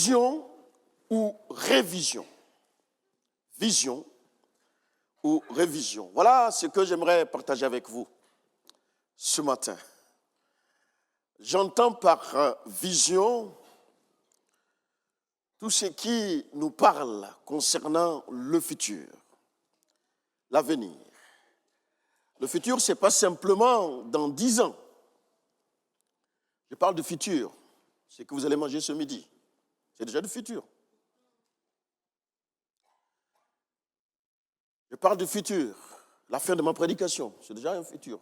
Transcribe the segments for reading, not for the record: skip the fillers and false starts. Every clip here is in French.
Vision ou révision. Vision ou révision. Voilà ce que j'aimerais partager avec vous ce matin. J'entends par vision tout ce qui nous parle concernant le futur, l'avenir. Le futur, ce n'est pas simplement dans 10 ans. Je parle de futur, ce que vous allez manger ce midi. C'est déjà du futur. Je parle du futur, la fin de ma prédication, c'est déjà un futur.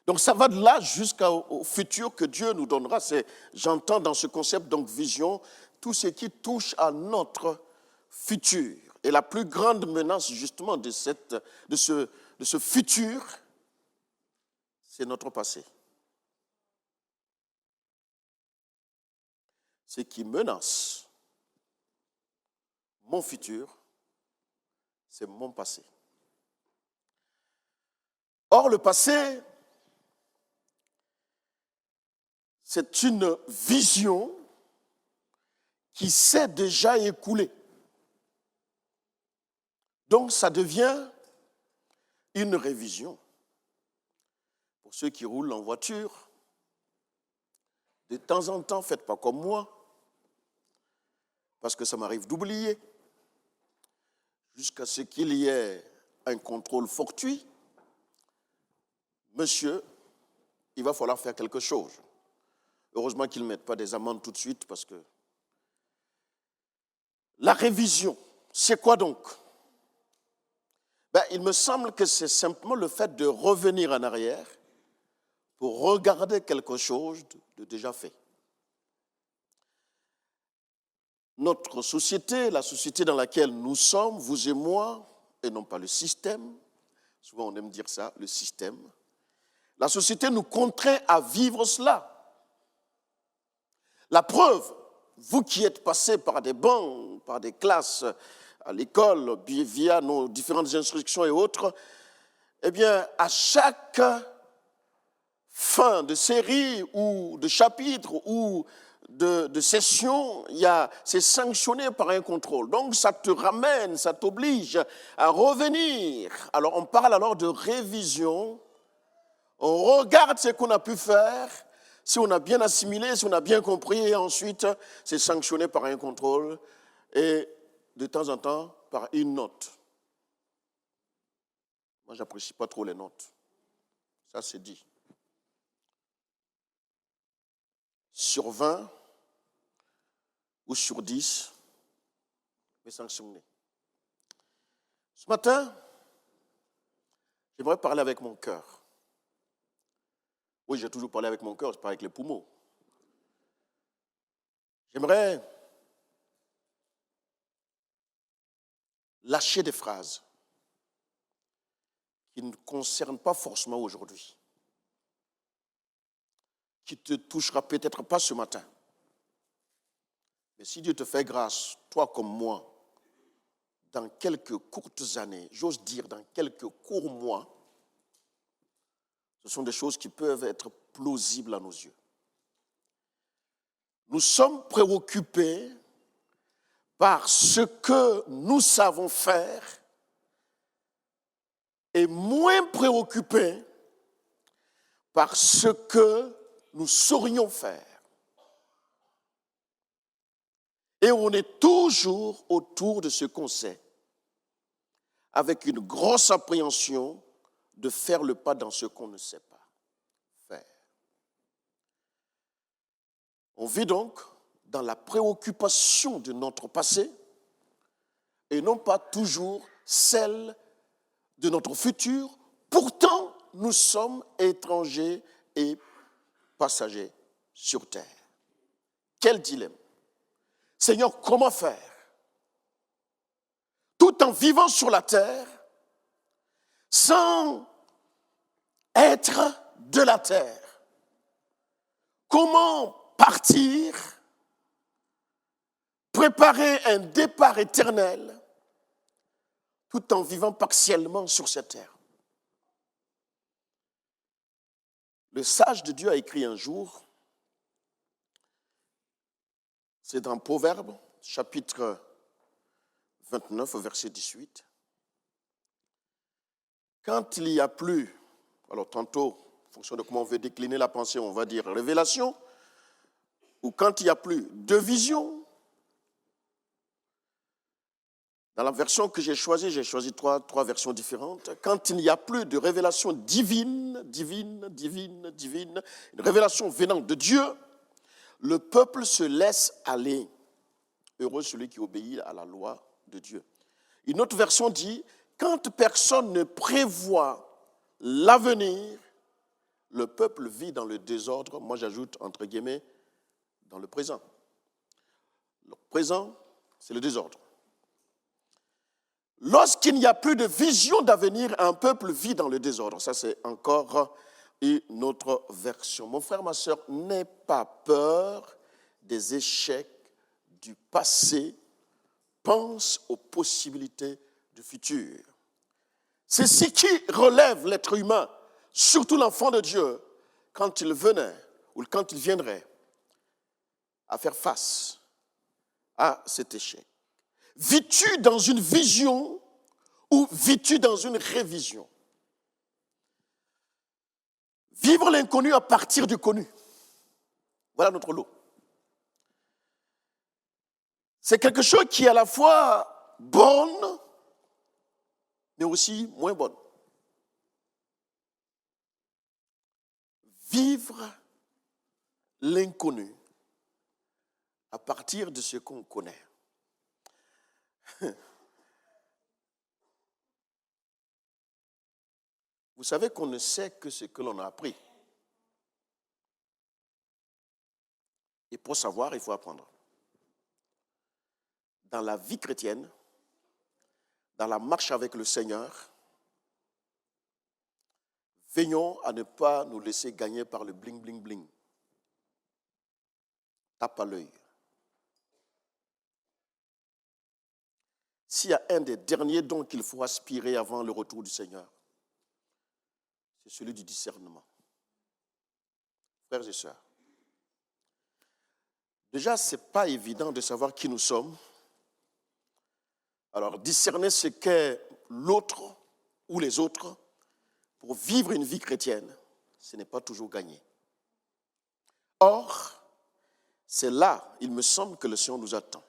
Donc ça va de là jusqu'au futur que Dieu nous donnera. J'entends dans ce concept, donc vision, tout ce qui touche à notre futur. Et la plus grande menace justement de ce futur, c'est notre passé. Ce qui menace mon futur, c'est mon passé. Or, le passé, c'est une vision qui s'est déjà écoulée. Donc, ça devient une révision. Pour ceux qui roulent en voiture, de temps en temps, faites pas comme moi, parce que ça m'arrive d'oublier, jusqu'à ce qu'il y ait un contrôle fortuit. Monsieur, il va falloir faire quelque chose. Heureusement qu'ils ne mettent pas des amendes tout de suite, parce que la révision, c'est quoi donc? Il me semble que c'est simplement le fait de revenir en arrière pour regarder quelque chose de déjà fait. Notre société, la société dans laquelle nous sommes, vous et moi, et non pas le système, souvent on aime dire ça, le système, la société nous contraint à vivre cela. La preuve, vous qui êtes passés par des bancs, par des classes à l'école, via nos différentes instructions et autres, eh bien, à chaque fin de série ou de chapitre ou de session, c'est sanctionné par un contrôle. Donc, ça te ramène, ça t'oblige à revenir. Alors, on parle alors de révision. On regarde ce qu'on a pu faire, si on a bien assimilé, si on a bien compris, et ensuite, c'est sanctionné par un contrôle et de temps en temps par une note. Moi, je n'apprécie pas trop les notes. Ça, c'est dit. Sur 20 ou sur 10, mais sanctionné. Ce matin, j'aimerais parler avec mon cœur. Oui, j'ai toujours parlé avec mon cœur, je parle avec les poumons. J'aimerais lâcher des phrases qui ne concernent pas forcément aujourd'hui, qui te touchera peut-être pas ce matin. Mais si Dieu te fait grâce, toi comme moi, dans quelques courtes années, j'ose dire dans quelques courts mois, ce sont des choses qui peuvent être plausibles à nos yeux. Nous sommes préoccupés par ce que nous savons faire et moins préoccupés par ce que nous saurions faire. Et on est toujours autour de ce qu'on sait, avec une grosse appréhension de faire le pas dans ce qu'on ne sait pas faire. On vit donc dans la préoccupation de notre passé et non pas toujours celle de notre futur. Pourtant, nous sommes étrangers et passagers sur terre. Quel dilemme! Seigneur, comment faire? Tout en vivant sur la terre, sans être de la terre. Comment partir, préparer un départ éternel, tout en vivant partiellement sur cette terre? Le sage de Dieu a écrit un jour, C'est dans Proverbes, chapitre 29, verset 18. Quand il n'y a plus, alors tantôt, en fonction de comment on veut décliner la pensée, on va dire révélation, ou quand il n'y a plus de vision. Dans la version que j'ai choisi trois versions différentes. Quand il n'y a plus de révélation divine, une révélation venant de Dieu, le peuple se laisse aller. Heureux celui qui obéit à la loi de Dieu. Une autre version dit, quand personne ne prévoit l'avenir, le peuple vit dans le désordre. Moi, j'ajoute, entre guillemets, dans le présent. Le présent, c'est le désordre. Lorsqu'il n'y a plus de vision d'avenir, un peuple vit dans le désordre. Ça, c'est encore une autre version. Mon frère, ma soeur, n'aie pas peur des échecs du passé. Pense aux possibilités du futur. C'est ce qui relève l'être humain, surtout l'enfant de Dieu, quand il venait ou quand il viendrait à faire face à cet échec. Vis-tu dans une vision ou vis-tu dans une révision? Vivre l'inconnu à partir du connu. Voilà notre lot. C'est quelque chose qui est à la fois bonne, mais aussi moins bonne. Vivre l'inconnu à partir de ce qu'on connaît. Vous savez qu'on ne sait que ce que l'on a appris. Et pour savoir, il faut apprendre. Dans la vie chrétienne, dans la marche avec le Seigneur, veillons à ne pas nous laisser gagner par le bling, bling, bling. Tape à l'œil. S'il y a un des derniers dons qu'il faut aspirer avant le retour du Seigneur, c'est celui du discernement. Frères et sœurs, déjà, ce n'est pas évident de savoir qui nous sommes. Alors, discerner ce qu'est l'autre ou les autres pour vivre une vie chrétienne, ce n'est pas toujours gagné. Or, c'est là, il me semble, que le Seigneur nous attend.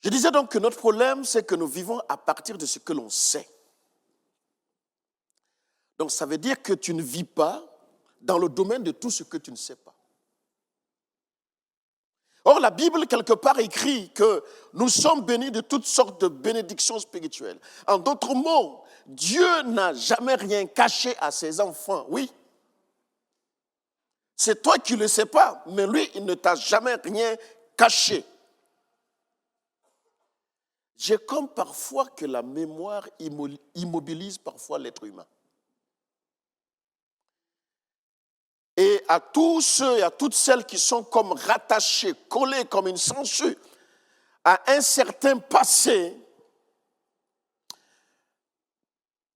Je disais donc que notre problème, c'est que nous vivons à partir de ce que l'on sait. Donc, ça veut dire que tu ne vis pas dans le domaine de tout ce que tu ne sais pas. Or, la Bible, quelque part, écrit que nous sommes bénis de toutes sortes de bénédictions spirituelles. En d'autres mots, Dieu n'a jamais rien caché à ses enfants. Oui, c'est toi qui ne le sais pas, mais lui, il ne t'a jamais rien caché. J'ai comme parfois que la mémoire immobilise parfois l'être humain. Et à tous ceux et à toutes celles qui sont comme rattachés, collés comme une sangsue à un certain passé,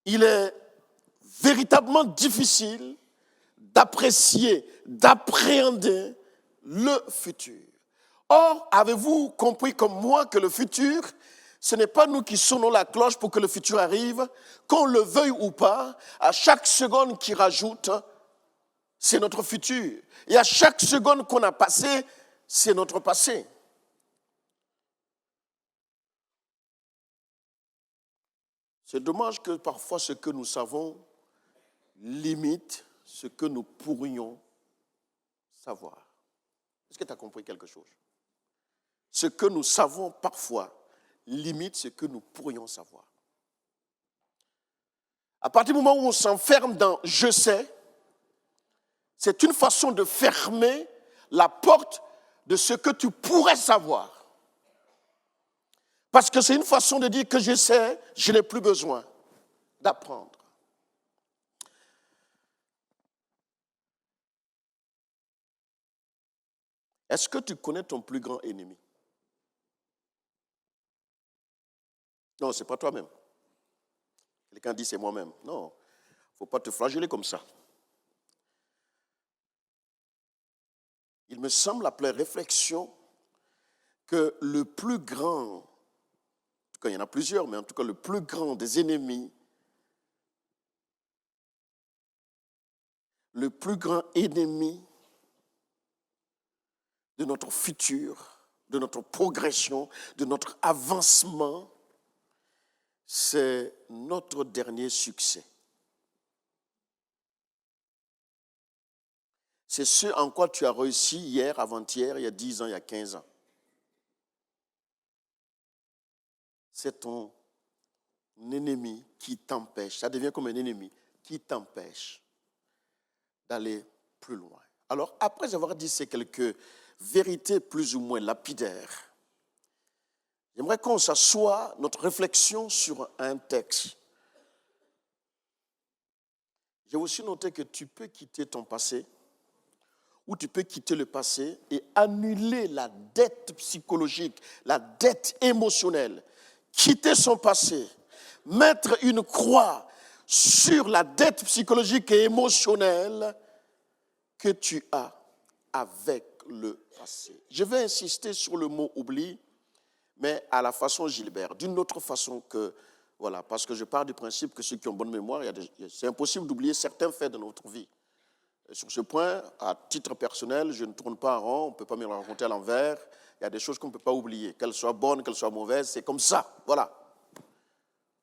il est véritablement difficile d'apprécier, d'appréhender le futur. Or, avez-vous compris comme moi que le futur, ce n'est pas nous qui sonnons la cloche pour que le futur arrive, qu'on le veuille ou pas, à chaque seconde qui rajoute, c'est notre futur. Et à chaque seconde qu'on a passée, c'est notre passé. C'est dommage que parfois ce que nous savons limite ce que nous pourrions savoir. Est-ce que tu as compris quelque chose? Ce que nous savons parfois limite ce que nous pourrions savoir. À partir du moment où on s'enferme dans « je sais », c'est une façon de fermer la porte de ce que tu pourrais savoir. Parce que c'est une façon de dire que je sais, je n'ai plus besoin d'apprendre. Est-ce que tu connais ton plus grand ennemi? Non, ce n'est pas toi-même. Quelqu'un dit c'est moi-même. Non, il ne faut pas te flageller comme ça. il me semble après réflexion que le plus grand, en tout cas il y en a plusieurs, mais en tout cas le plus grand des ennemis, le plus grand ennemi de notre futur, de notre progression, de notre avancement, c'est notre dernier succès. C'est ce en quoi tu as réussi hier, avant-hier, il y a 10 ans, il y a 15 ans. C'est ton ennemi qui t'empêche, ça devient comme un ennemi qui t'empêche d'aller plus loin. Alors, après avoir dit ces quelques vérités plus ou moins lapidaires, j'aimerais qu'on s'assoie notre réflexion sur un texte. J'ai aussi noté que tu peux quitter ton passé, ou tu peux quitter le passé et annuler la dette psychologique, la dette émotionnelle, quitter son passé, mettre une croix sur la dette psychologique et émotionnelle que tu as avec le passé. Je vais insister sur le mot oubli, mais à la façon Gilbert, d'une autre façon que, voilà, parce que je pars du principe que ceux qui ont bonne mémoire, c'est impossible d'oublier certains faits de notre vie. Et sur ce point, à titre personnel, je ne tourne pas en rond, on ne peut pas me le raconter à l'envers. Il y a des choses qu'on ne peut pas oublier, qu'elles soient bonnes, qu'elles soient mauvaises, c'est comme ça, voilà.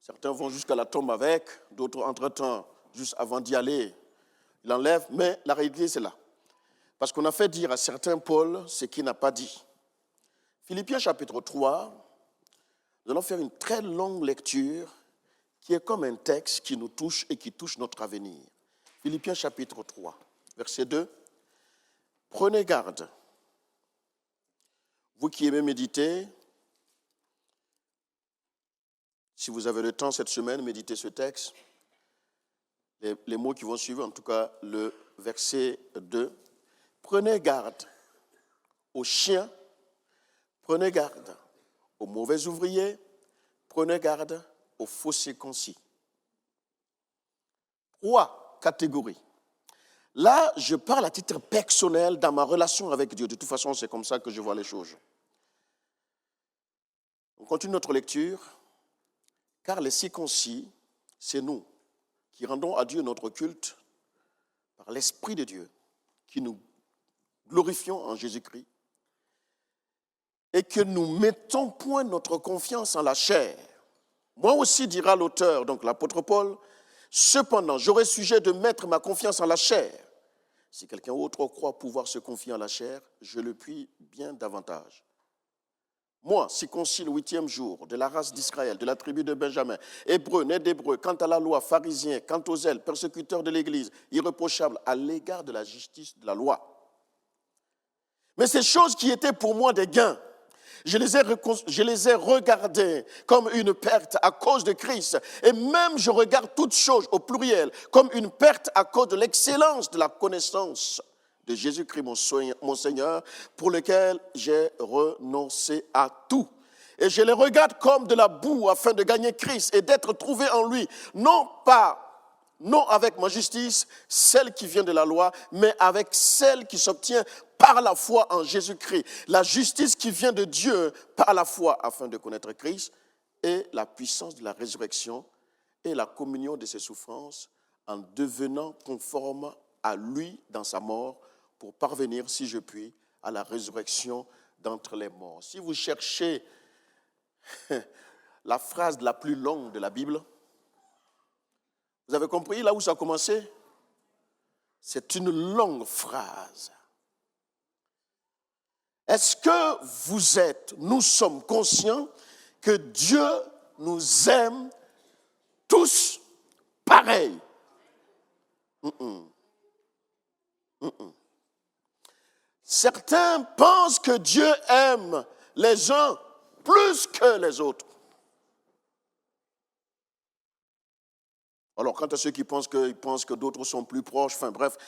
Certains vont jusqu'à la tombe avec, d'autres entre-temps, juste avant d'y aller, ils l'enlèvent, mais la réalité c'est là. Parce qu'on a fait dire à certains Paul ce qu'il n'a pas dit. Philippiens chapitre 3, nous allons faire une très longue lecture qui est comme un texte qui nous touche et qui touche notre avenir. Philippiens chapitre 3, verset 2. Prenez garde, vous qui aimez méditer, si vous avez le temps cette semaine, méditez ce texte. Les mots qui vont suivre, en tout cas le verset 2. Prenez garde aux chiens, prenez garde aux mauvais ouvriers, prenez garde aux faux circoncis. 3 catégories. Là, je parle à titre personnel dans ma relation avec Dieu. De toute façon, c'est comme ça que je vois les choses. On continue notre lecture. Car les circoncis, c'est nous qui rendons à Dieu notre culte par l'Esprit de Dieu, qui nous glorifions en Jésus-Christ et que nous mettons point notre confiance en la chair. Moi aussi, dira l'auteur, donc l'apôtre Paul, cependant, j'aurais sujet de mettre ma confiance en la chair. Si quelqu'un autre croit pouvoir se confier en la chair, je le puis bien davantage. Moi, circoncis le 8e jour, de la race d'Israël, de la tribu de Benjamin, hébreu, né d'hébreu, quant à la loi, pharisien, quant aux zèles, persécuteur de l'Église, irréprochable à l'égard de la justice de la loi. Mais ces choses qui étaient pour moi des gains, je les ai regardées comme une perte à cause de Christ. Et même je regarde toutes choses au pluriel comme une perte à cause de l'excellence de la connaissance de Jésus-Christ, mon Seigneur, pour lequel j'ai renoncé à tout. Et je les regarde comme de la boue afin de gagner Christ et d'être trouvé en lui, non avec ma justice, celle qui vient de la loi, mais avec celle qui s'obtient par la foi en Jésus-Christ. La justice qui vient de Dieu par la foi afin de connaître Christ et la puissance de la résurrection et la communion de ses souffrances en devenant conforme à lui dans sa mort pour parvenir, si je puis, à la résurrection d'entre les morts. Si vous cherchez la phrase la plus longue de la Bible, vous avez compris là où ça a commencé? C'est une longue phrase. Est-ce que nous sommes conscients que Dieu nous aime tous pareils? Certains pensent que Dieu aime les uns plus que les autres. Alors, quant à ceux qui pensent que d'autres sont plus proches, enfin bref,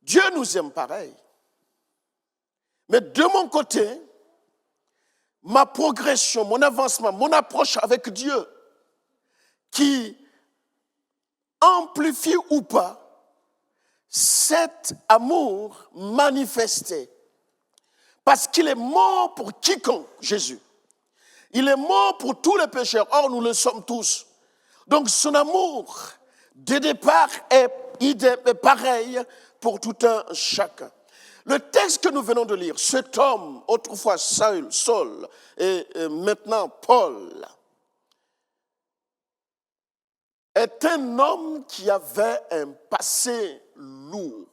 Dieu nous aime pareil. Mais de mon côté, ma progression, mon avancement, mon approche avec Dieu, qui amplifie ou pas cet amour manifesté, parce qu'il est mort pour quiconque, Jésus. Il est mort pour tous les pécheurs. Or, nous le sommes tous. Donc, son amour, de départ, est pareil pour tout un chacun. Le texte que nous venons de lire, cet homme, autrefois Saul, et maintenant Paul, est un homme qui avait un passé lourd,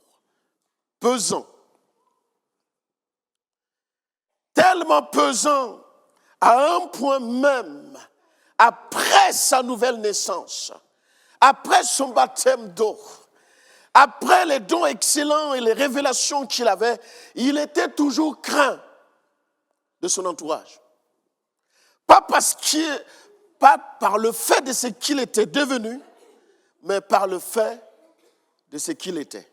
pesant. Tellement pesant, à un point même, après sa nouvelle naissance, après son baptême d'eau, après les dons excellents et les révélations qu'il avait, il était toujours craint de son entourage. Pas par le fait de ce qu'il était devenu, mais par le fait de ce qu'il était.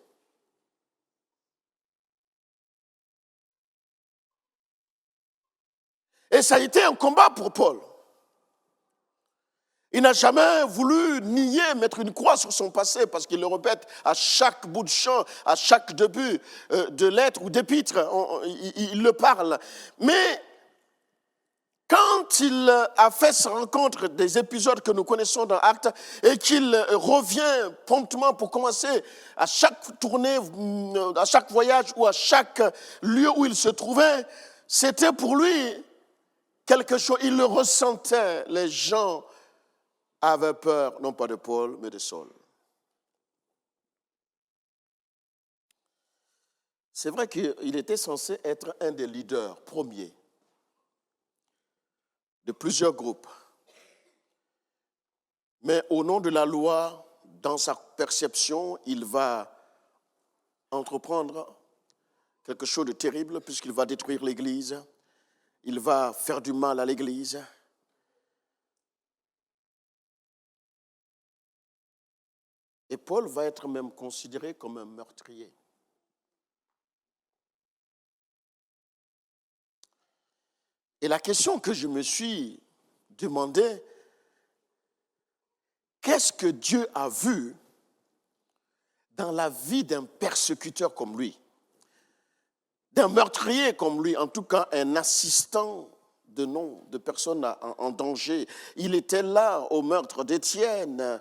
Et ça a été un combat pour Paul. Il n'a jamais voulu nier, mettre une croix sur son passé, parce qu'il le répète à chaque bout de champ, à chaque début de lettre ou d'épître, il le parle. Mais quand il a fait sa rencontre, des épisodes que nous connaissons dans Actes, et qu'il revient promptement pour commencer à chaque tournée, à chaque voyage ou à chaque lieu où il se trouvait, c'était pour lui quelque chose, il le ressentait, les gens avaient peur, non pas de Paul, mais de Saul. C'est vrai qu'il était censé être un des leaders premiers de plusieurs groupes. Mais au nom de la loi, dans sa perception, il va entreprendre quelque chose de terrible puisqu'il va détruire l'Église, il va faire du mal à l'Église. Et Paul va être même considéré comme un meurtrier. Et la question que je me suis demandé, qu'est-ce que Dieu a vu dans la vie d'un persécuteur comme lui, d'un meurtrier comme lui, en tout cas un assistant de personnes en danger. Il était là au meurtre d'Étienne.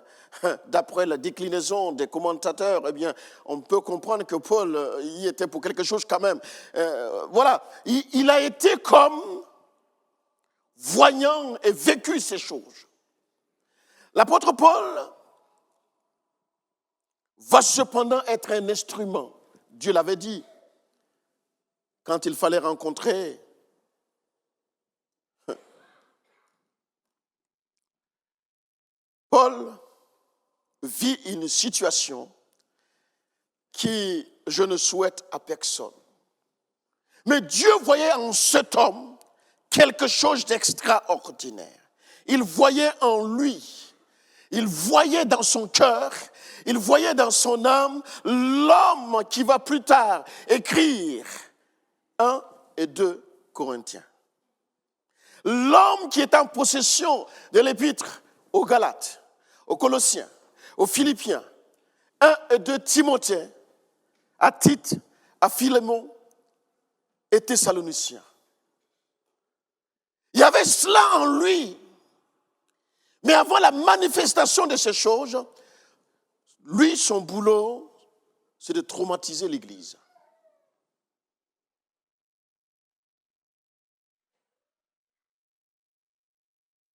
D'après la déclinaison des commentateurs, eh bien, on peut comprendre que Paul y était pour quelque chose quand même. Voilà, il a été comme voyant et vécu ces choses. L'apôtre Paul va cependant être un instrument. Dieu l'avait dit quand il fallait rencontrer Paul vit une situation qui je ne souhaite à personne. Mais Dieu voyait en cet homme quelque chose d'extraordinaire. Il voyait en lui, il voyait dans son cœur, il voyait dans son âme l'homme qui va plus tard écrire 1 et 2 Corinthiens. L'homme qui est en possession de l'épître aux Galates, aux Colossiens, aux Philippiens, 1 et 2 Timothée, à Tite, à Philémon et Thessaloniciens. Il y avait cela en lui. Mais avant la manifestation de ces choses, lui, son boulot, c'est de traumatiser l'Église.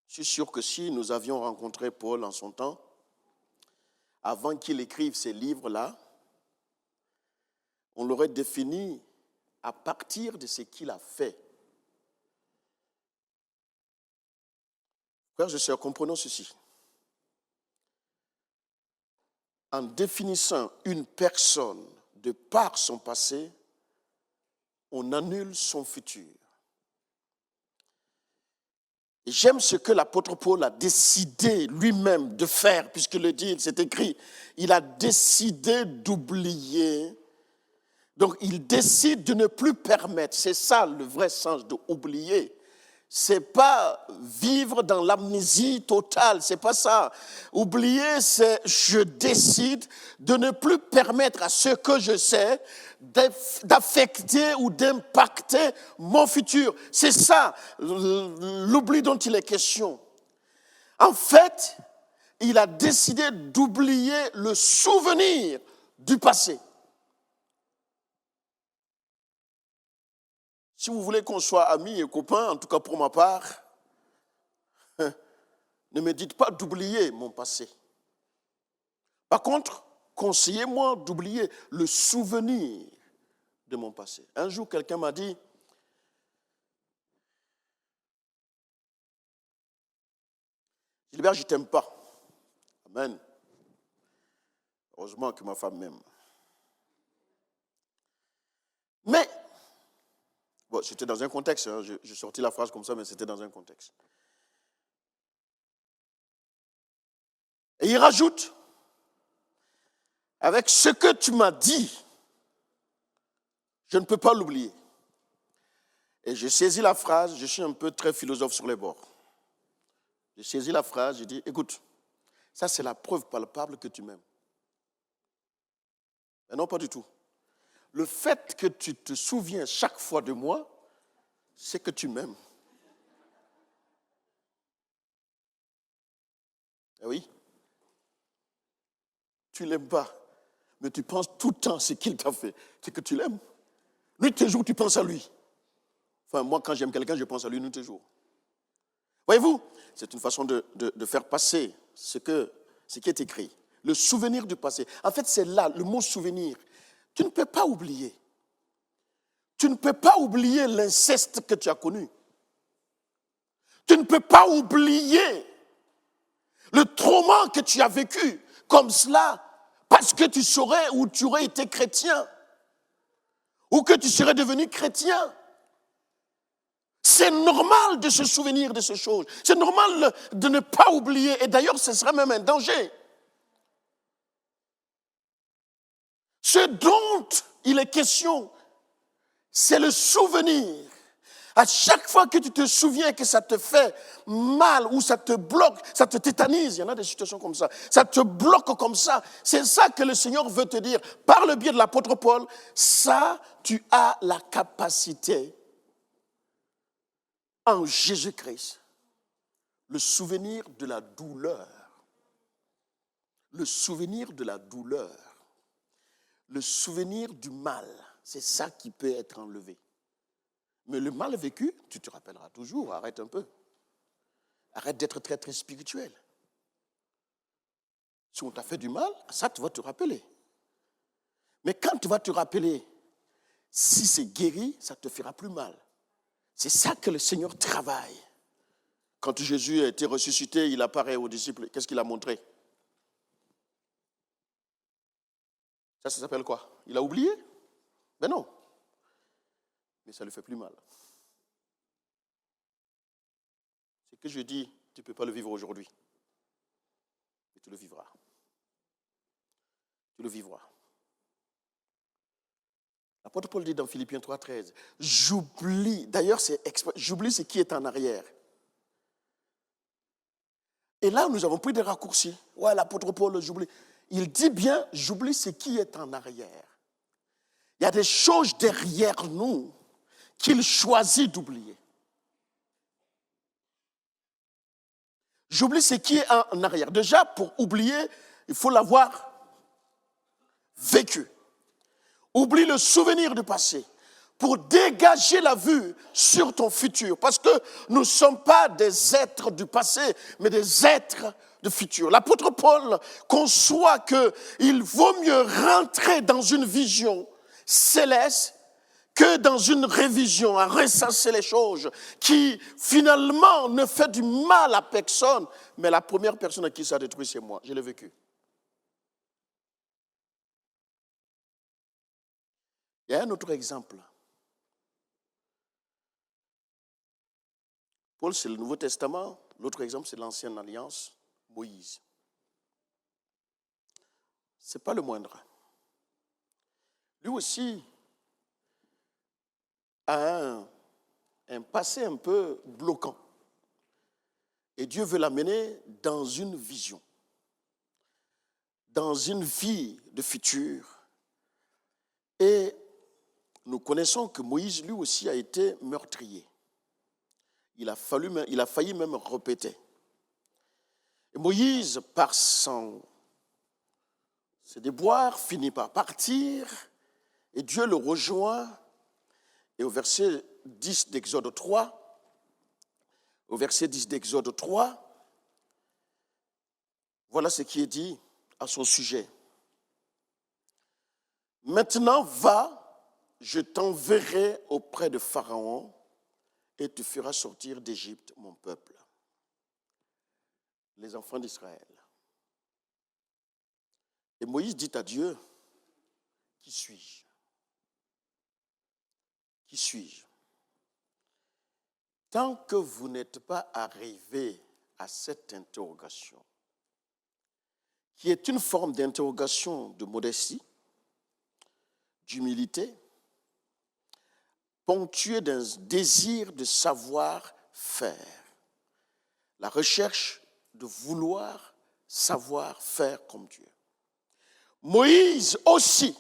Je suis sûr que si nous avions rencontré Paul en son temps, avant qu'il écrive ces livres-là, on l'aurait défini à partir de ce qu'il a fait. Frères et sœurs, comprenons ceci. En définissant une personne de par son passé, on annule son futur. Et j'aime ce que l'apôtre Paul a décidé lui-même de faire, puisqu'il le dit, c'est écrit, il a décidé d'oublier. Donc il décide de ne plus permettre, c'est ça le vrai sens d'oublier, c'est pas vivre dans l'amnésie totale, c'est pas ça. Oublier, c'est je décide de ne plus permettre à ce que je sais d'affecter ou d'impacter mon futur. C'est ça l'oubli dont il est question. En fait, il a décidé d'oublier le souvenir du passé. Si vous voulez qu'on soit amis et copains, en tout cas pour ma part, ne me dites pas d'oublier mon passé. Par contre, conseillez-moi d'oublier le souvenir de mon passé. Un jour, quelqu'un m'a dit, Gilbert, je ne t'aime pas. Amen. Heureusement que ma femme m'aime. Mais, bon, c'était dans un contexte, hein, j'ai sorti la phrase comme ça, mais c'était dans un contexte. Et il rajoute, avec ce que tu m'as dit, je ne peux pas l'oublier. Et j'ai saisi la phrase, je suis un peu très philosophe sur les bords. J'ai saisi la phrase, j'ai dit, écoute, ça c'est la preuve palpable que tu m'aimes. Mais non, pas du tout. Le fait que tu te souviens chaque fois de moi, c'est que tu m'aimes. Eh oui. Tu ne l'aimes pas, mais tu penses tout le temps ce qu'il t'a fait. C'est que tu l'aimes. Nuit et jour, tu penses à lui. Enfin, moi, quand j'aime quelqu'un, je pense à lui nuit et jour. Voyez-vous, c'est une façon de faire passer ce qui est écrit. Le souvenir du passé. En fait, c'est là, le mot souvenir. Tu ne peux pas oublier. Tu ne peux pas oublier l'inceste que tu as connu. Tu ne peux pas oublier le trauma que tu as vécu comme cela parce que tu saurais ou tu aurais été chrétien ou que tu serais devenu chrétien. C'est normal de se souvenir de ces choses. C'est normal de ne pas oublier. Et d'ailleurs, ce serait même un danger. Ce dont il est question, c'est le souvenir. À chaque fois que tu te souviens que ça te fait mal ou ça te bloque, ça te tétanise, il y en a des situations comme ça, ça te bloque comme ça, c'est ça que le Seigneur veut te dire par le biais de l'apôtre Paul, ça, tu as la capacité en Jésus-Christ, le souvenir de la douleur, le souvenir de la douleur, le souvenir du mal, c'est ça qui peut être enlevé. Mais le mal vécu, tu te rappelleras toujours, arrête un peu. Arrête d'être très, très spirituel. Si on t'a fait du mal, ça, tu vas te rappeler. Mais quand tu vas te rappeler, si c'est guéri, ça te fera plus mal. C'est ça que le Seigneur travaille. Quand Jésus a été ressuscité, il apparaît aux disciples. Qu'est-ce qu'il a montré? Ça s'appelle quoi? Il a oublié? Ben non. Mais ça ne lui fait plus mal. Ce que je dis, tu ne peux pas le vivre aujourd'hui. Mais tu le vivras. Tu le vivras. L'apôtre Paul dit dans Philippiens 3,13, j'oublie, d'ailleurs j'oublie ce qui est en arrière. Et là, nous avons pris des raccourcis. Ouais, l'apôtre Paul, j'oublie. Il dit bien, j'oublie ce qui est en arrière. Il y a des choses derrière nous qu'il choisit d'oublier. J'oublie ce qui est en arrière. Déjà, pour oublier, il faut l'avoir vécu. Oublie le souvenir du passé pour dégager la vue sur ton futur. Parce que nous ne sommes pas des êtres du passé, mais des êtres du futur. L'apôtre Paul conçoit qu'il vaut mieux rentrer dans une vision céleste que dans une révision, à ressasser les choses qui finalement ne fait du mal à personne. Mais la première personne à qui ça détruit, c'est moi. Je l'ai vécu. Il y a un autre exemple. Paul, c'est le Nouveau Testament. L'autre exemple, c'est l'Ancienne Alliance, Moïse. Ce n'est pas le moindre. Lui aussi a un passé un peu bloquant. Et Dieu veut l'amener dans une vision, dans une vie de futur. Et nous connaissons que Moïse, lui aussi, a été meurtrier. Il a failli même répéter. Et Moïse, par ses déboires, finit par partir et Dieu le rejoint. Et au verset 10 d'Exode 3, voilà ce qui est dit à son sujet. Maintenant, va, je t'enverrai auprès de Pharaon et tu feras sortir d'Égypte mon peuple, les enfants d'Israël. Et Moïse dit à Dieu, qui suis-je? Qui suis-je? Tant que vous n'êtes pas arrivé à cette interrogation, qui est une forme d'interrogation de modestie, d'humilité, ponctuée d'un désir de savoir faire, la recherche de vouloir savoir faire comme Dieu. Moïse aussi,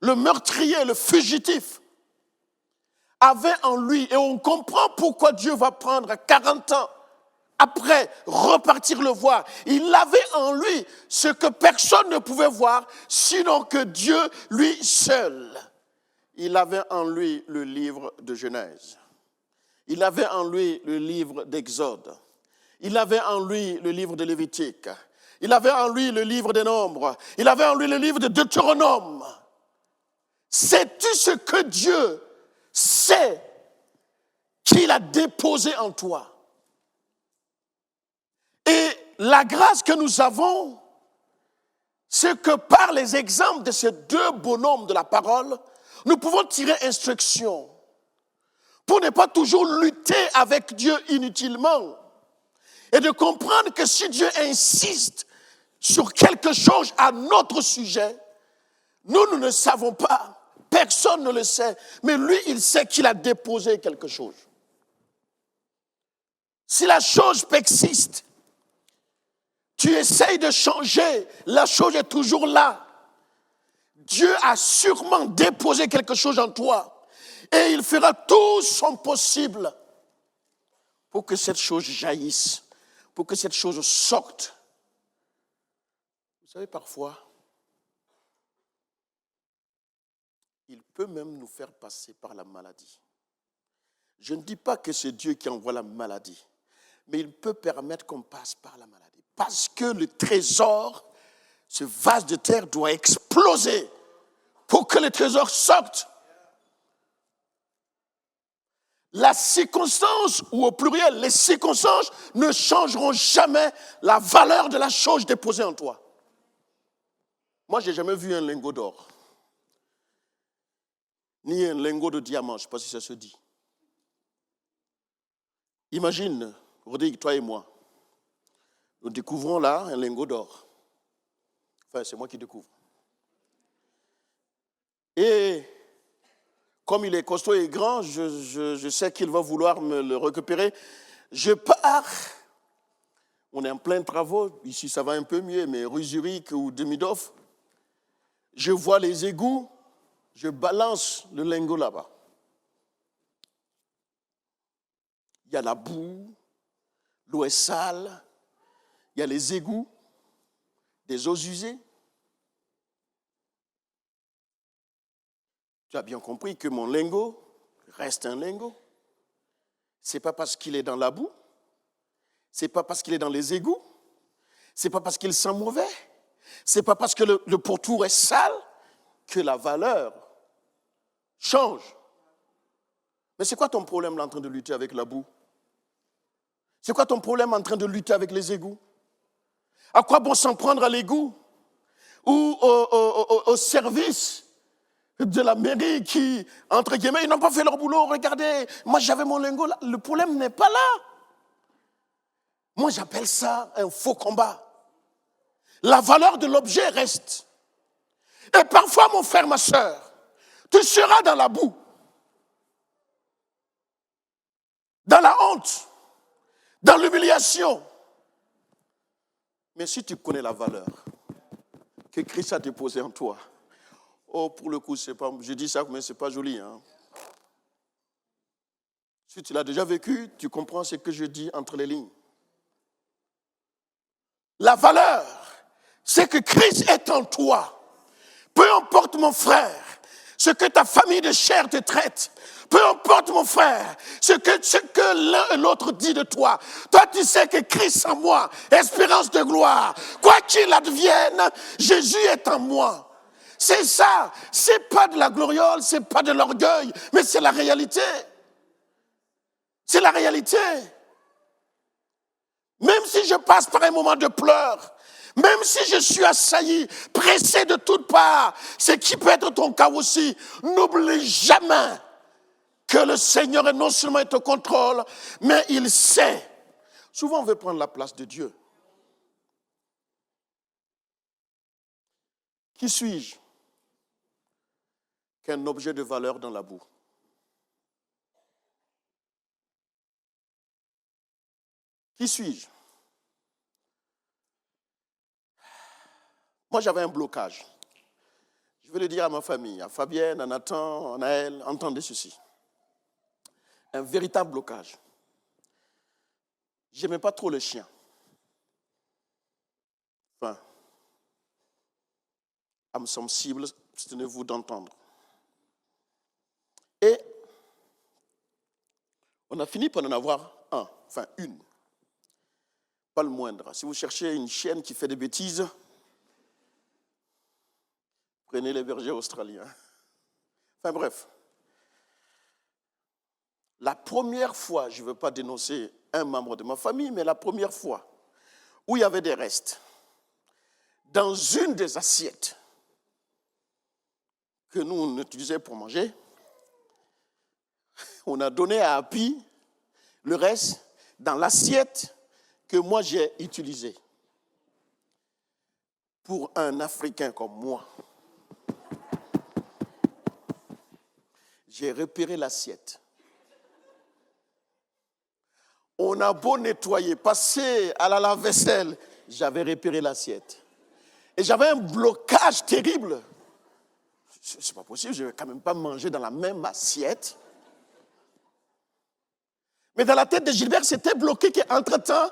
le meurtrier, le fugitif, avait en lui, et on comprend pourquoi Dieu va prendre 40 ans après repartir le voir. Il avait en lui ce que personne ne pouvait voir, sinon que Dieu lui seul. Il avait en lui le livre de Genèse. Il avait en lui le livre d'Exode. Il avait en lui le livre de Lévitique. Il avait en lui le livre des Nombres. Il avait en lui le livre de Deutéronome. Sais-tu ce que Dieu sait qu'il a déposé en toi? Et la grâce que nous avons, c'est que par les exemples de ces deux bonhommes de la parole, nous pouvons tirer instruction pour ne pas toujours lutter avec Dieu inutilement et de comprendre que si Dieu insiste sur quelque chose à notre sujet, nous ne savons pas. Personne ne le sait, mais lui, il sait qu'il a déposé quelque chose. Si la chose persiste, tu essayes de changer, la chose est toujours là. Dieu a sûrement déposé quelque chose en toi et il fera tout son possible pour que cette chose jaillisse, pour que cette chose sorte. Vous savez, parfois, il peut même nous faire passer par la maladie. Je ne dis pas que c'est Dieu qui envoie la maladie, mais il peut permettre qu'on passe par la maladie. Parce que le trésor, ce vase de terre doit exploser pour que le trésor sorte. La circonstance, ou au pluriel, les circonstances ne changeront jamais la valeur de la chose déposée en toi. Moi, je n'ai jamais vu un lingot d'or, ni un lingot de diamant, je ne sais pas si ça se dit. Imagine, Rodrigue, toi et moi, nous découvrons là un lingot d'or. Enfin, c'est moi qui découvre. Et comme il est costaud et grand, je sais qu'il va vouloir me le récupérer. Je pars. On est en plein travaux. Ici, ça va un peu mieux, mais rue Zurich ou Demidov, je vois les égouts. Je balance le lingot là-bas. Il y a la boue, l'eau est sale, il y a les égouts, des eaux usées. Tu as bien compris que mon lingot reste un lingot. Ce n'est pas parce qu'il est dans la boue, ce n'est pas parce qu'il est dans les égouts, ce n'est pas parce qu'il sent mauvais, ce n'est pas parce que le pourtour est sale que la valeur change. Mais c'est quoi ton problème là, en train de lutter avec la boue? C'est quoi ton problème en train de lutter avec les égouts? À quoi bon s'en prendre à l'égout ou au service de la mairie qui, entre guillemets, ils n'ont pas fait leur boulot, regardez, moi j'avais mon lingot là. Le problème n'est pas là. Moi j'appelle ça un faux combat. La valeur de l'objet reste. Et parfois, mon frère, ma soeur, tu seras dans la boue. dans la honte, dans l'humiliation. Mais si tu connais la valeur que Christ a déposée en toi, oh, pour le coup, c'est pas, je dis ça, mais ce n'est pas joli. Hein. Si tu l'as déjà vécu, tu comprends ce que je dis entre les lignes. La valeur, c'est que Christ est en toi. Peu importe mon frère, ce que ta famille de chair te traite, peu importe mon frère, ce que l'un et l'autre dit de toi, toi tu sais que Christ en moi, espérance de gloire, quoi qu'il advienne, Jésus est en moi. C'est ça, c'est pas de la gloriole, c'est pas de l'orgueil, mais c'est la réalité. C'est la réalité. Même si je passe par un moment de pleurs, même si je suis assailli, pressé de toutes parts, ce qui peut être ton cas aussi, n'oublie jamais que le Seigneur est non seulement au contrôle, mais il sait. Souvent on veut prendre la place de Dieu. Qui suis-je qu'un objet de valeur dans la boue? Qui suis-je? Moi, j'avais un blocage. Je vais le dire à ma famille, à Fabienne, à Nathan, à Naël, entendez ceci. Un véritable blocage. Je n'aimais pas trop le chien. Enfin, âme sensible, abstenez-vous d'entendre. Et on a fini par en avoir une. Pas le moindre. Si vous cherchez une chienne qui fait des bêtises, prenez les bergers australiens. Enfin bref. La première fois, je ne veux pas dénoncer un membre de ma famille, mais la première fois où il y avait des restes, dans une des assiettes que nous on utilisait pour manger, on a donné à Happy le reste dans l'assiette que moi j'ai utilisée. Pour un Africain comme moi, j'ai repéré l'assiette. On a beau nettoyer, passer à la lave-vaisselle, j'avais repéré l'assiette. Et j'avais un blocage terrible. C'est pas possible, je ne vais quand même pas manger dans la même assiette. Mais dans la tête de Gilbert, c'était bloqué qu'entre-temps,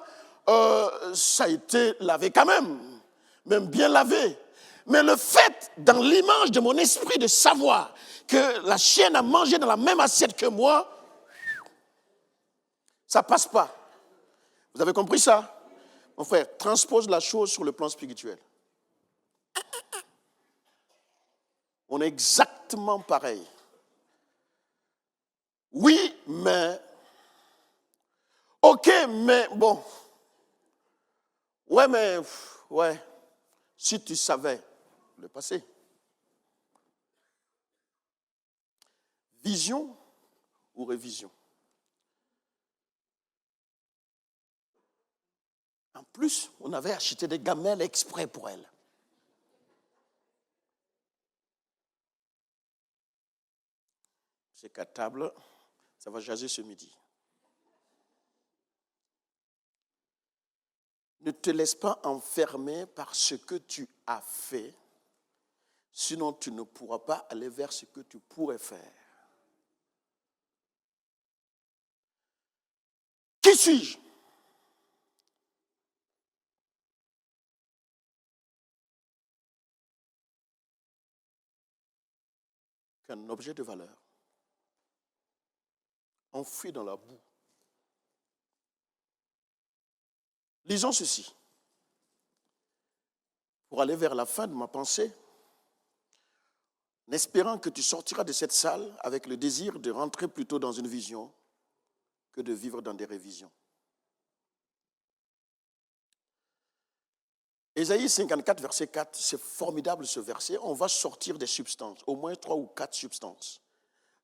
ça a été lavé quand même bien lavé. Mais le fait, dans l'image de mon esprit, de savoir que la chienne a mangé dans la même assiette que moi, ça ne passe pas. Vous avez compris ça? Mon frère, transpose la chose sur le plan spirituel. On est exactement pareil. Oui, mais... Ok, mais bon. Ouais, mais... Ouais. Si tu savais le passé. Vision ou révision? En plus, on avait acheté des gamelles exprès pour elle. C'est qu'à table, ça va jaser ce midi. Ne te laisse pas enfermer par ce que tu as fait, sinon tu ne pourras pas aller vers ce que tu pourrais faire. Qui suis-je? Qu'un objet de valeur, enfoui dans la boue. Lisons ceci. Pour aller vers la fin de ma pensée, en espérant que tu sortiras de cette salle avec le désir de rentrer plutôt dans une vision que de vivre dans des révisions. Ésaïe 54, verset 4, c'est formidable ce verset. On va sortir des substances, au moins 3 ou 4 substances.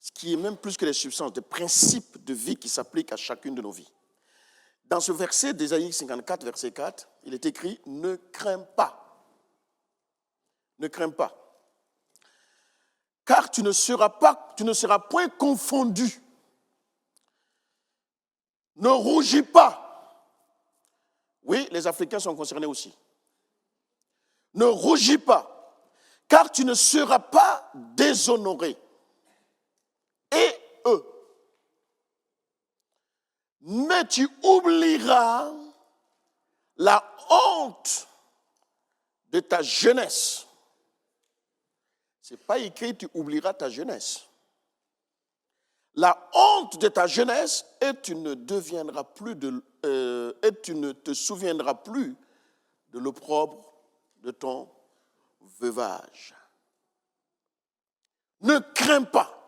Ce qui est même plus que des substances, des principes de vie qui s'appliquent à chacune de nos vies. Dans ce verset d'Ésaïe 54, verset 4, il est écrit « Ne crains pas, ne crains pas, car tu ne seras point confondu. Ne rougis pas. Oui, les Africains sont concernés aussi. Ne rougis pas, car tu ne seras pas déshonoré. Et eux. Mais tu oublieras la honte de ta jeunesse. Ce n'est pas écrit tu oublieras ta jeunesse. La honte de ta jeunesse et tu ne deviendras plus et tu ne te souviendras plus de l'opprobre de ton veuvage. Ne crains pas.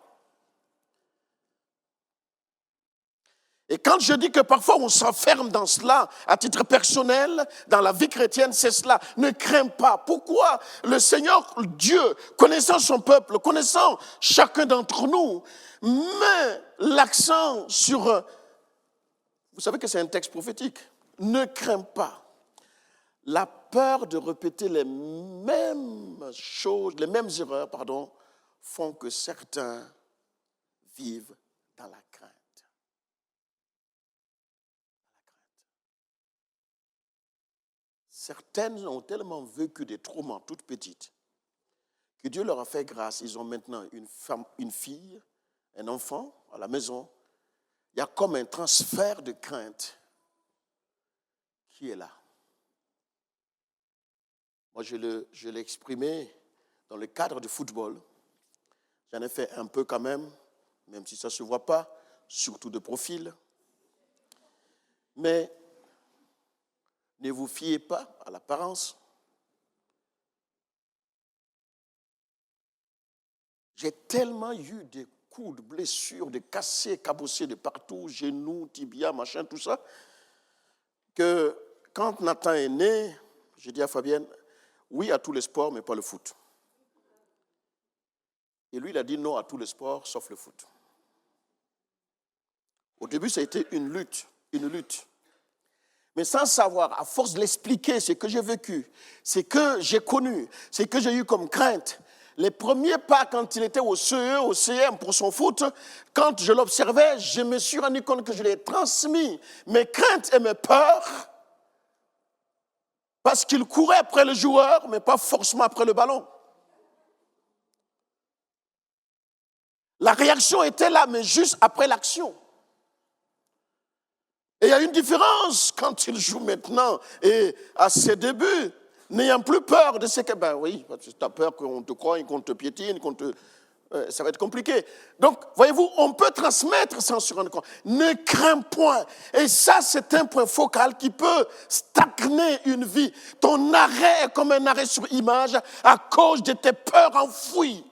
Et quand je dis que parfois on s'enferme dans cela, à titre personnel, dans la vie chrétienne, c'est cela. Ne crains pas. Pourquoi le Seigneur Dieu, connaissant son peuple, connaissant chacun d'entre nous, met l'accent sur... Vous savez que c'est un texte prophétique. Ne crains pas. La peur de répéter les mêmes choses, les mêmes erreurs, font que certains vivent dans la crainte. Certaines ont tellement vécu des traumas toutes petites que Dieu leur a fait grâce. Ils ont maintenant une femme, une fille, un enfant à la maison. Il y a comme un transfert de crainte qui est là. Moi, je l'ai exprimé dans le cadre du football. J'en ai fait un peu quand même si ça ne se voit pas, surtout de profil. Mais ne vous fiez pas à l'apparence. J'ai tellement eu des coups de blessures, de cassés, cabossés de partout, genoux, tibia, machin, tout ça, que quand Nathan est né, j'ai dit à Fabienne, oui à tous les sports, mais pas le foot. Et lui, il a dit non à tous les sports, sauf le foot. Au début, ça a été une lutte. Mais sans savoir, à force de l'expliquer, ce que j'ai vécu, ce que j'ai connu, ce que j'ai eu comme crainte, les premiers pas quand il était au CE, au CM pour son foot, quand je l'observais, je me suis rendu compte que je lui ai transmis mes craintes et mes peurs parce qu'il courait après le joueur, mais pas forcément après le ballon. La réaction était là, mais juste après l'action. Et il y a une différence quand il joue maintenant et à ses débuts, n'ayant plus peur de ce que... Ben oui, tu as peur qu'on te croie, qu'on te piétine, ça va être compliqué. Donc, voyez-vous, on peut transmettre sans se rendre compte. Ne crains point. Et ça, c'est un point focal qui peut stagner une vie. Ton arrêt est comme un arrêt sur image à cause de tes peurs enfouies.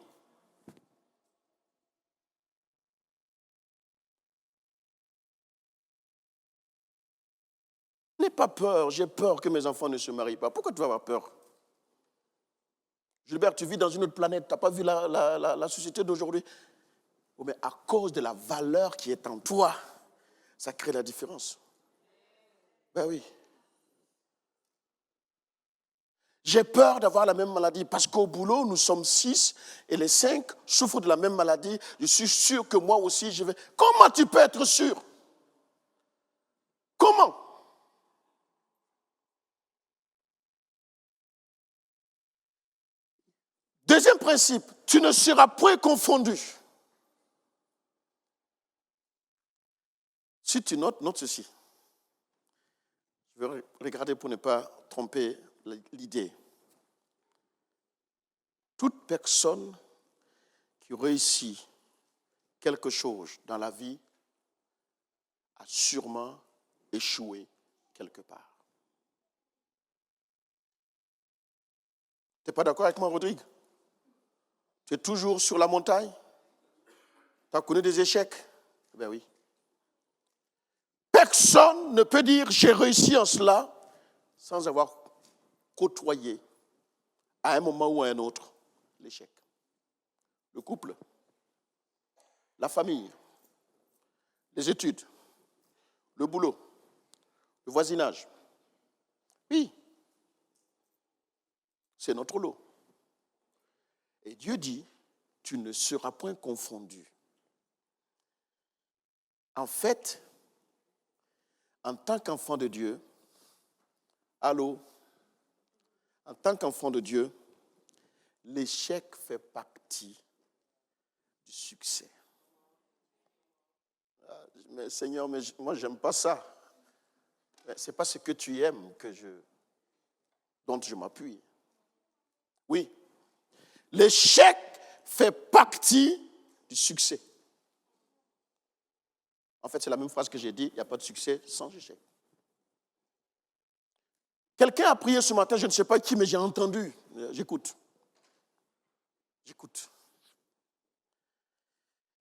N'aie pas peur, j'ai peur que mes enfants ne se marient pas. Pourquoi tu vas avoir peur? Gilbert, tu vis dans une autre planète, tu n'as pas vu la société d'aujourd'hui. Oh, mais à cause de la valeur qui est en toi, ça crée la différence. Ben oui. J'ai peur d'avoir la même maladie parce qu'au boulot, nous sommes 6 et les 5 souffrent de la même maladie. Je suis sûr que moi aussi, je vais... Comment tu peux être sûr? Comment? Deuxième principe, tu ne seras point confondu. Si tu notes, note ceci. Je vais regarder pour ne pas tromper l'idée. Toute personne qui réussit quelque chose dans la vie a sûrement échoué quelque part. Tu n'es pas d'accord avec moi, Rodrigue? Tu es toujours sur la montagne? Tu as connu des échecs? Ben oui. Personne ne peut dire j'ai réussi en cela sans avoir côtoyé à un moment ou à un autre l'échec. Le couple, la famille, les études, le boulot, le voisinage. Oui, c'est notre lot. Et Dieu dit, tu ne seras point confondu. En fait, En tant qu'enfant de Dieu, allô, en tant qu'enfant de Dieu, l'échec fait partie du succès. Mais Seigneur, moi, je n'aime pas ça. Ce n'est pas ce que tu aimes dont je m'appuie. Oui, l'échec fait partie du succès. En fait, c'est la même phrase que j'ai dit, il n'y a pas de succès sans échec. Quelqu'un a prié ce matin, je ne sais pas qui, mais j'ai entendu. J'écoute.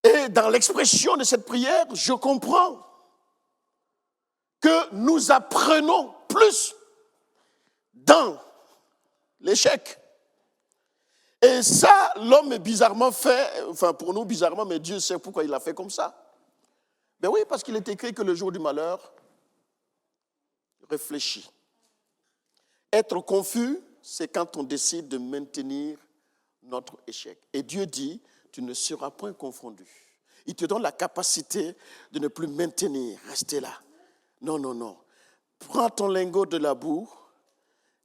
Et dans l'expression de cette prière, je comprends que nous apprenons plus dans l'échec. Et ça, l'homme est bizarrement fait, enfin pour nous bizarrement, mais Dieu sait pourquoi il l'a fait comme ça. Ben oui, parce qu'il est écrit que le jour du malheur, réfléchis. Être confus, c'est quand on décide de maintenir notre échec. Et Dieu dit, tu ne seras point confondu. Il te donne la capacité de ne plus maintenir, rester là. Non, non, non. Prends ton lingot de la boue,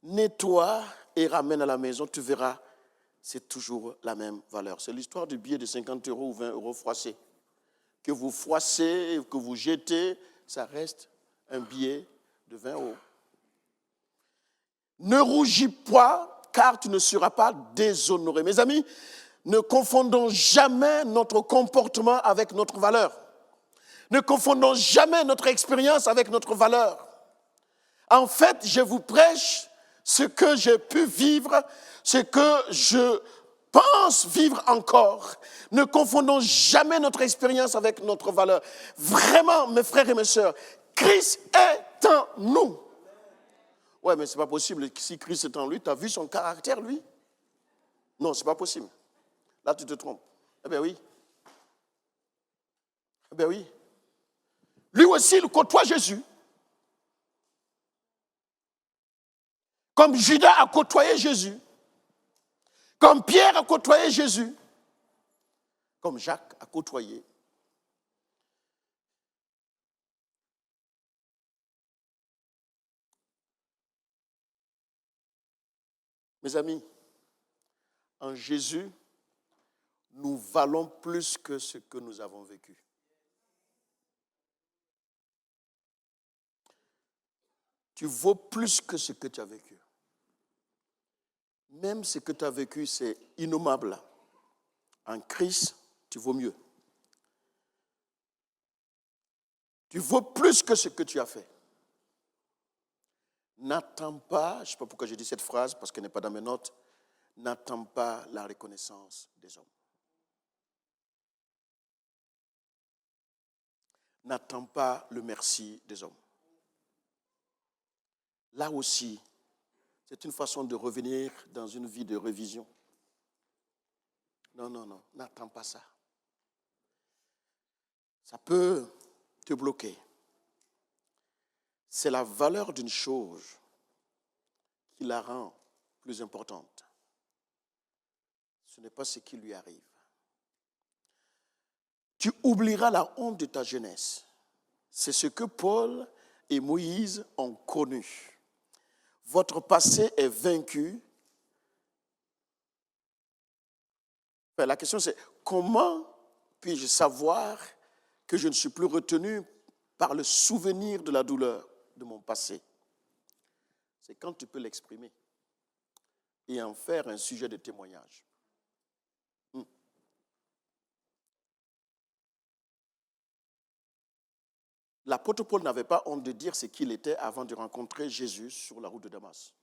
nettoie et ramène à la maison, tu verras, c'est toujours la même valeur. C'est l'histoire du billet de 50 € ou 20 € froissé. Que vous froissez, que vous jetez, ça reste un billet de 20 €. Ne rougis pas, car tu ne seras pas déshonoré. Mes amis, ne confondons jamais notre comportement avec notre valeur. Ne confondons jamais notre expérience avec notre valeur. En fait, je vous prêche ce que j'ai pu vivre, ce que je pense vivre encore. Ne confondons jamais notre expérience avec notre valeur. Vraiment, mes frères et mes sœurs, Christ est en nous. Ouais, mais ce n'est pas possible. Si Christ est en lui, tu as vu son caractère, lui? Non, ce n'est pas possible. Là, tu te trompes. Eh bien oui. Eh bien oui. Lui aussi, il côtoie Jésus. Comme Judas a côtoyé Jésus. Comme Pierre a côtoyé Jésus. Comme Jacques a côtoyé. Mes amis, en Jésus, nous valons plus que ce que nous avons vécu. Tu vaux plus que ce que tu as vécu. Même ce que tu as vécu, c'est innommable. En Christ, tu vaux mieux. Tu vaux plus que ce que tu as fait. N'attends pas, je ne sais pas pourquoi j'ai dit cette phrase, parce qu'elle n'est pas dans mes notes, n'attends pas la reconnaissance des hommes. N'attends pas le merci des hommes. Là aussi, c'est une façon de revenir dans une vie de révision. Non, non, non, n'attends pas ça. Ça peut te bloquer. C'est la valeur d'une chose qui la rend plus importante. Ce n'est pas ce qui lui arrive. Tu oublieras la honte de ta jeunesse. C'est ce que Paul et Moïse ont connu. Votre passé est vaincu. Enfin, la question c'est, comment puis-je savoir que je ne suis plus retenu par le souvenir de la douleur de mon passé? C'est quand tu peux l'exprimer et en faire un sujet de témoignage. L'apôtre Paul n'avait pas honte de dire ce qu'il était avant de rencontrer Jésus sur la route de Damas.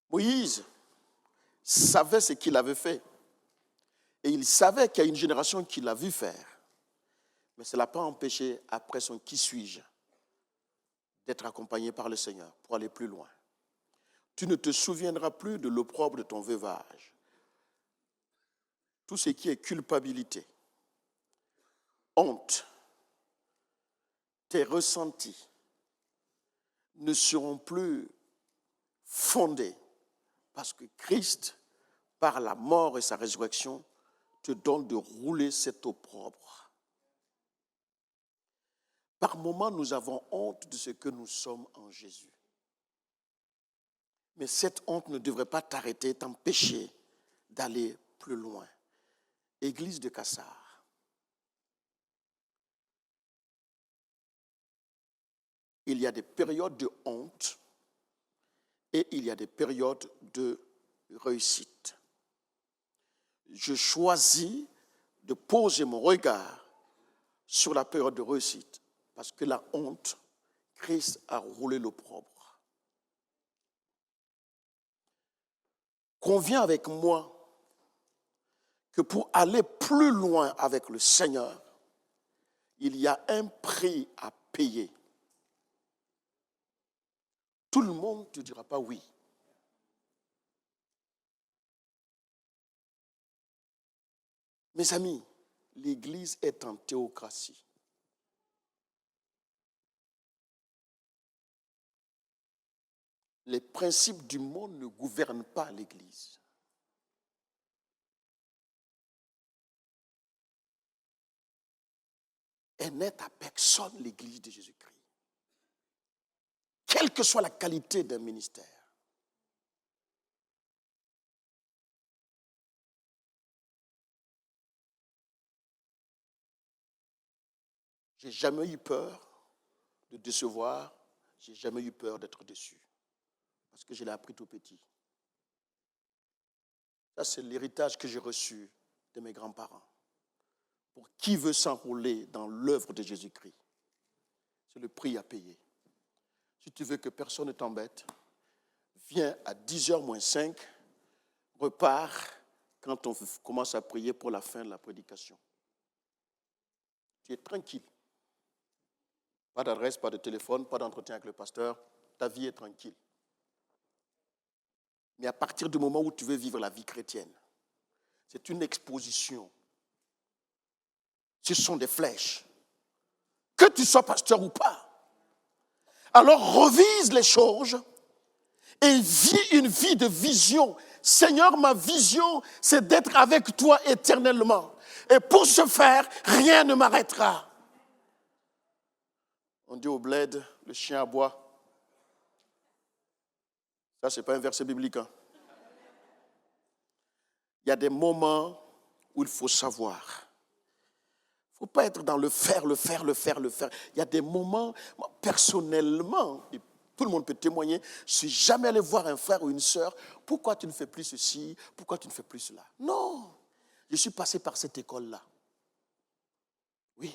Moïse savait ce qu'il avait fait. Et il savait qu'il y a une génération qui l'a vu faire. Mais ça ne l'a pas empêché, après son « qui suis-je », d'être accompagné par le Seigneur pour aller plus loin. Tu ne te souviendras plus de l'opprobre de ton veuvage. Tout ce qui est culpabilité, honte, tes ressentis ne seront plus fondés parce que Christ, par la mort et sa résurrection, te donne de rouler cet opprobre. Par moments, nous avons honte de ce que nous sommes en Jésus. Mais cette honte ne devrait pas t'arrêter, t'empêcher d'aller plus loin. Église de Cassard. Il y a des périodes de honte et il y a des périodes de réussite. Je choisis de poser mon regard sur la période de réussite parce que la honte, Christ a roulé l'opprobre. Conviens avec moi que pour aller plus loin avec le Seigneur, il y a un prix à payer. Tout le monde ne te dira pas oui. Mes amis, l'Église est en théocratie. Les principes du monde ne gouvernent pas l'Église. Elle n'est à personne l'Église de Jésus-Christ. Quelle que soit la qualité d'un ministère. J'ai jamais eu peur de décevoir, j'ai jamais eu peur d'être déçu. Parce que je l'ai appris tout petit. Ça, c'est l'héritage que j'ai reçu de mes grands-parents. Pour qui veut s'enrouler dans l'œuvre de Jésus-Christ, c'est le prix à payer. Si tu veux que personne ne t'embête, viens à 10h moins 5, repars quand on commence à prier pour la fin de la prédication. Tu es tranquille. Pas d'adresse, pas de téléphone, pas d'entretien avec le pasteur. Ta vie est tranquille. Mais à partir du moment où tu veux vivre la vie chrétienne, c'est une exposition. Ce sont des flèches. Que tu sois pasteur ou pas. Alors revise les choses et vis une vie de vision. Seigneur, ma vision, c'est d'être avec toi éternellement. Et pour ce faire, rien ne m'arrêtera. On dit au bled, le chien aboie. Ça, ce n'est pas un verset biblique. Hein. Il y a des moments où il faut savoir. Il ne faut pas être dans le faire. Il y a des moments, moi, personnellement, et tout le monde peut témoigner, je ne suis jamais allé voir un frère ou une sœur, pourquoi tu ne fais plus ceci, pourquoi tu ne fais plus cela. Non, je suis passé par cette école-là. Oui.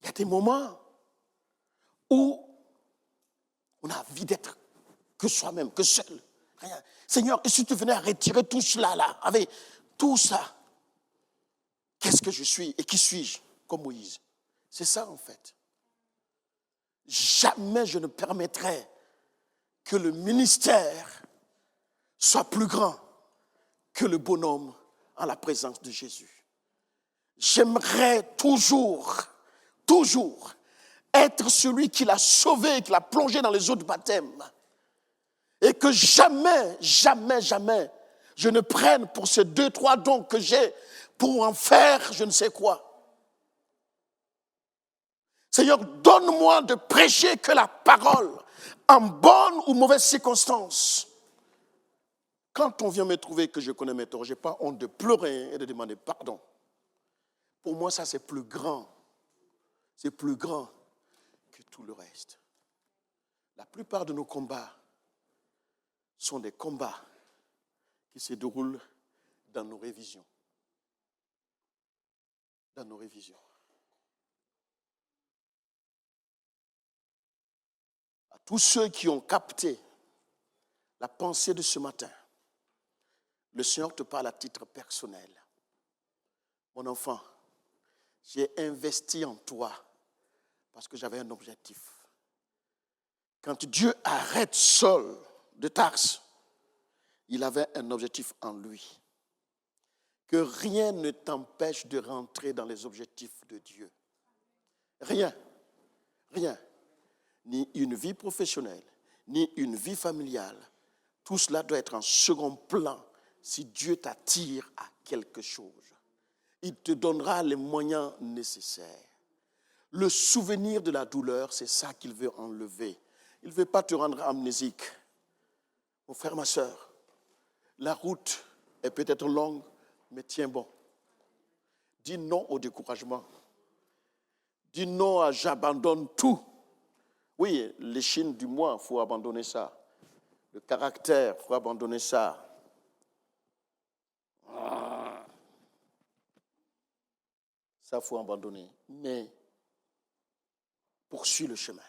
Il y a des moments où on a envie d'être que soi-même, que seul. Rien. Seigneur, et si tu venais à retirer tout cela, là, avec tout ça, qu'est-ce que je suis et qui suis-je, comme Moïse? C'est ça, en fait. Jamais je ne permettrai que le ministère soit plus grand que le bonhomme en la présence de Jésus. J'aimerais toujours être celui qui l'a sauvé, qui l'a plongé dans les eaux de baptême. Et que jamais, je ne prenne pour ces 2-3 dons que j'ai pour en faire je ne sais quoi. Seigneur, donne-moi de prêcher que la parole, en bonne ou mauvaise circonstance. Quand on vient me trouver que je connais mes torts, je n'ai pas honte de pleurer et de demander pardon. Pour moi, ça c'est plus grand. C'est plus grand que tout le reste. La plupart de nos combats sont des combats qui se déroulent dans nos révisions. Dans nos révisions. À tous ceux qui ont capté la pensée de ce matin, le Seigneur te parle à titre personnel. Mon enfant, j'ai investi en toi parce que j'avais un objectif. Quand Dieu arrête Saul de Tarse, il avait un objectif en lui. Que rien ne t'empêche de rentrer dans les objectifs de Dieu. Rien. Ni une vie professionnelle, ni une vie familiale. Tout cela doit être en second plan si Dieu t'attire à quelque chose. Il te donnera les moyens nécessaires. Le souvenir de la douleur, c'est ça qu'il veut enlever. Il ne veut pas te rendre amnésique. Mon frère, ma soeur, la route est peut-être longue, mais tiens bon. Dis non au découragement. Dis non à j'abandonne tout. Oui, l'échine du moi, il faut abandonner ça. Le caractère, il faut abandonner ça. Ça, il faut abandonner. Mais poursuis le chemin.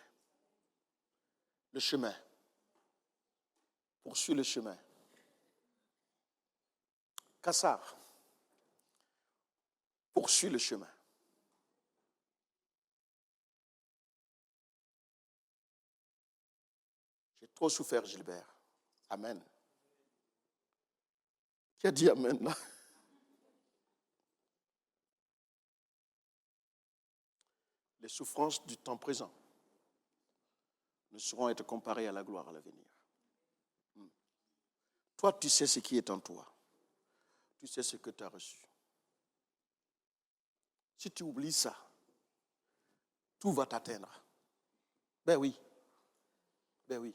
Le chemin. Poursuis le chemin. Kassar. Poursuis le chemin. J'ai trop souffert, Gilbert. Amen. Qui a dit Amen là? Les souffrances du temps présent ne sauront être comparées à la gloire à l'avenir. Toi, tu sais ce qui est en toi. Tu sais ce que tu as reçu. Si tu oublies ça, tout va t'atteindre. Ben oui. Ben oui.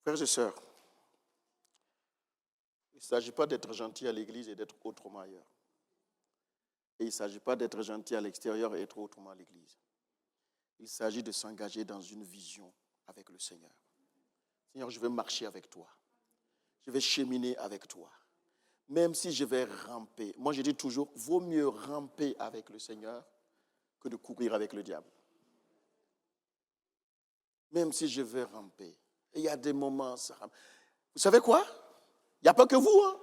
Frères et sœurs, il ne s'agit pas d'être gentil à l'église et d'être autrement ailleurs. Et il ne s'agit pas d'être gentil à l'extérieur et être autrement à l'église. Il s'agit de s'engager dans une vision avec le Seigneur. Seigneur, je vais marcher avec toi. Je vais cheminer avec toi. Même si je vais ramper. Moi, je dis toujours, vaut mieux ramper avec le Seigneur que de courir avec le diable. Même si je vais ramper. Et il y a des moments, ça rampe. Vous savez quoi? Il n'y a pas que vous. Hein?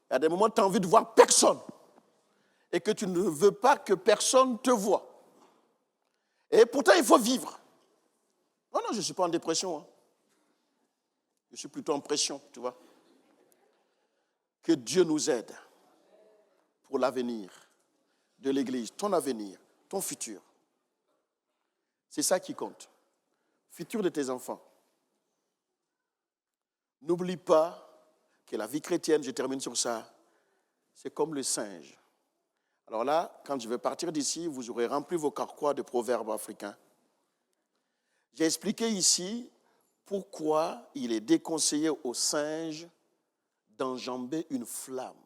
Il y a des moments où tu as envie de voir personne. Et que tu ne veux pas que personne te voie. Et pourtant, il faut vivre. Non, je ne suis pas en dépression. Hein. Je suis plutôt en pression, tu vois. Que Dieu nous aide pour l'avenir de l'Église, ton avenir, ton futur. C'est ça qui compte. Futur de tes enfants. N'oublie pas que la vie chrétienne, je termine sur ça, c'est comme le singe. Alors là, quand je vais partir d'ici, vous aurez rempli vos carquois de proverbes africains. J'ai expliqué ici pourquoi il est déconseillé au singe d'enjamber une flamme.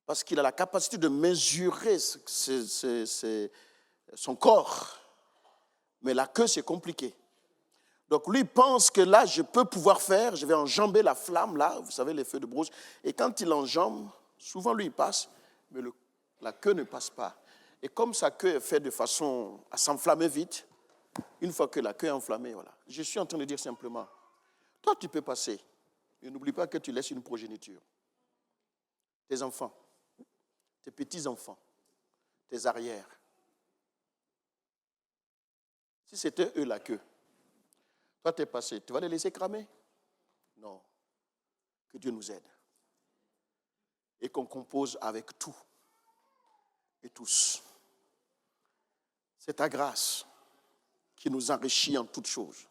Parce qu'il a la capacité de mesurer son corps. Mais la queue, c'est compliqué. Donc lui pense que là, je peux pouvoir faire, je vais enjamber la flamme, là, vous savez, les feux de brousse. Et quand il enjambe, souvent lui, il passe, mais la queue ne passe pas. Et comme sa queue est faite de façon à s'enflammer vite, une fois que la queue est enflammée, voilà. Je suis en train de dire simplement, toi, tu peux passer. Et n'oublie pas que tu laisses une progéniture. Tes enfants, tes petits-enfants, tes arrières. Si c'était eux la queue, toi, tu es passé, tu vas les laisser cramer? Non. Que Dieu nous aide. Et qu'on compose avec tout et tous. C'est ta grâce qui nous enrichit en toutes choses.